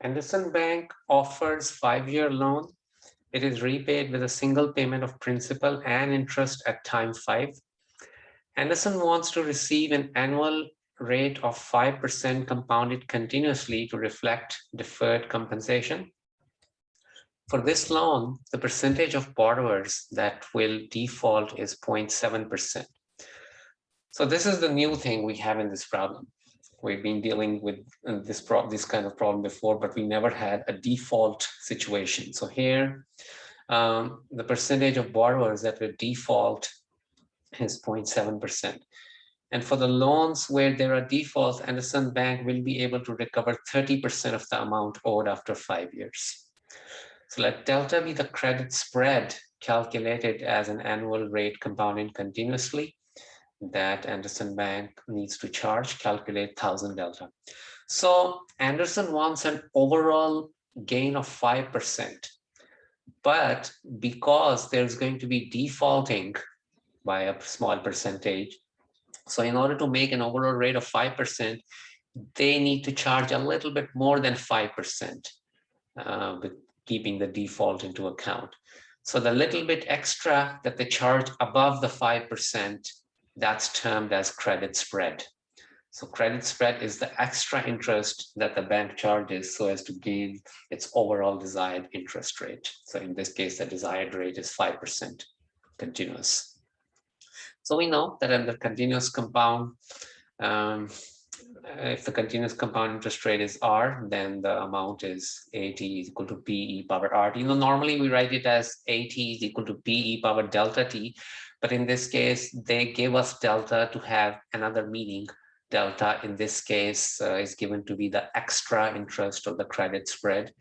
Anderson Bank offers 5-year loan. It is repaid with a single payment of principal and interest at time 5. Anderson wants to receive an annual rate of 5% compounded continuously to reflect deferred compensation. For this loan, the percentage of borrowers that will default is 0.7%. So this is the new thing we have in this problem. We've been dealing with this kind of problem before, but we never had a default situation. So here, the percentage of borrowers that will default is 0.7%. And for the loans where there are defaults, Anderson Bank will be able to recover 30% of the amount owed after 5 years. So let delta be the credit spread calculated as an annual rate compounding continuously that Anderson Bank needs to charge, calculate 1000 delta. So Anderson wants an overall gain of 5%, but because there's going to be defaulting by a small percentage, so in order to make an overall rate of 5%, they need to charge a little bit more than 5%, with keeping the default into account. So the little bit extra that they charge above the 5%, that's termed as credit spread. So credit spread is the extra interest that the bank charges so as to gain its overall desired interest rate. So in this case, the desired rate is 5% continuous. So we know that under continuous compound, if the continuous compound interest rate is R, then the amount is AT is equal to P e power RT. Normally we write it as AT is equal to P e power delta T, but in this case, they give us delta to have another meaning. Delta in this case is given to be the extra interest of the credit spread.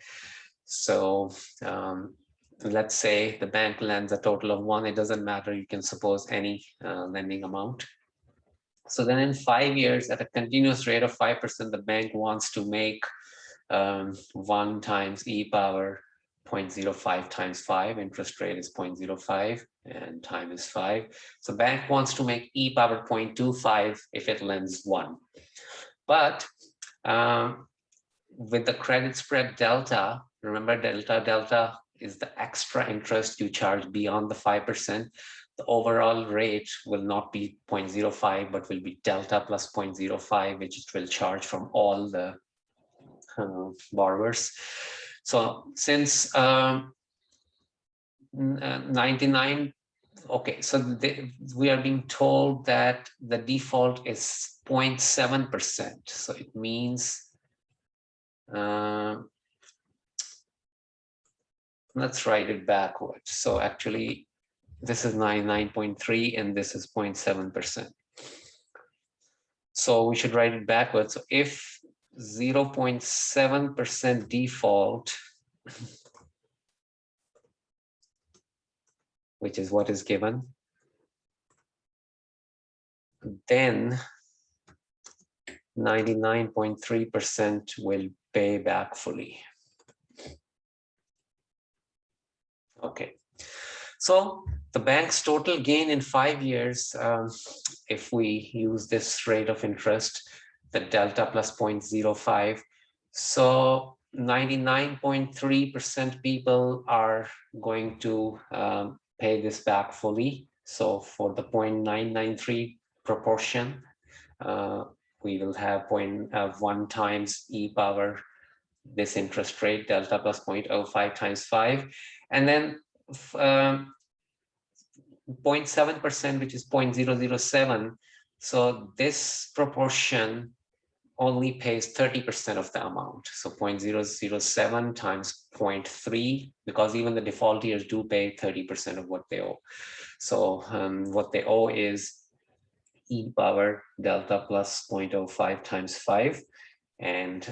So let's say the bank lends a total of 1, it doesn't matter, you can suppose any lending amount. So then in 5 years, at a continuous rate of 5%, the bank wants to make 1 times e power 0.05 times 5. Interest rate is 0.05 and time is 5. So bank wants to make e power 0.25 if it lends 1. But with the credit spread delta, remember delta is the extra interest you charge beyond the 5%. The overall rate will not be 0.05, but will be delta plus 0.05, which it will charge from all the borrowers. So since 99, okay, so we are being told that the default is 0.7%. So it means, let's write it backwards. So actually, this is 99.3 and this is 0.7%. So we should write it backwards. So if 0.7% default, which is what is given, then 99.3% will pay back fully. Okay. So the bank's total gain in 5 years, if we use this rate of interest, the delta plus 0.05, so 99.3% people are going to pay this back fully. So for the 0.993 proportion, we will have 1 times e power this interest rate, delta plus 0.05 times 5, and then 0.7%, which is 0.007. So this proportion only pays 30% of the amount. So 0.007 times 0.3, because even the defaulters do pay 30% of what they owe. So what they owe is e power delta plus 0.05 times 5, and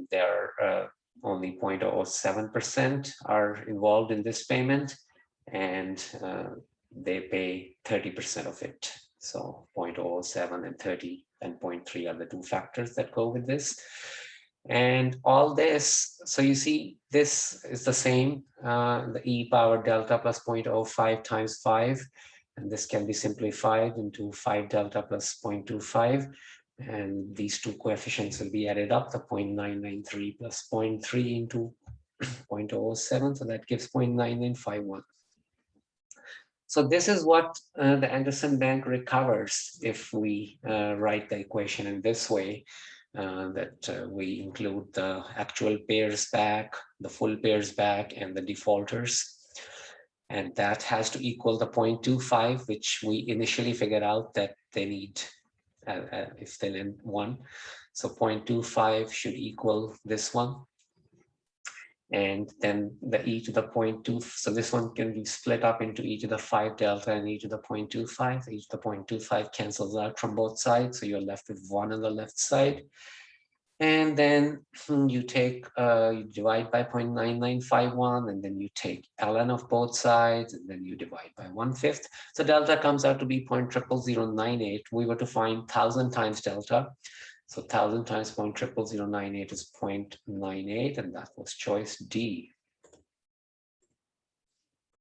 there are only 0.07% are involved in this payment, and they pay 30% of it. So 0.07 and 30 and 0.3 are the two factors that go with this. And all this, so you see, this is the same, the e power delta plus 0.05 times 5, and this can be simplified into 5 delta plus 0.25. And these two coefficients will be added up, the 0.993 plus 0.3 into 0.007, so that gives 0.9951. So this is what the Anderson Bank recovers if we write the equation in this way, that we include the actual pairs back, the full pairs back, and the defaulters. And that has to equal the 0.25, which we initially figured out that they need if they lend 1. So 0.25 should equal this one. And then the e to the 0.2, so this one can be split up into e to the 5 delta and e to the 0.25. E to the 0.25 cancels out from both sides, so you're left with 1 on the left side. And then you take, you divide by 0.9951, and then you take ln of both sides, and then you divide by 1/5. So delta comes out to be 0.00098. We were to find 1,000 times delta. So 1,000 times 0.00098 is 0.98, and that was choice D.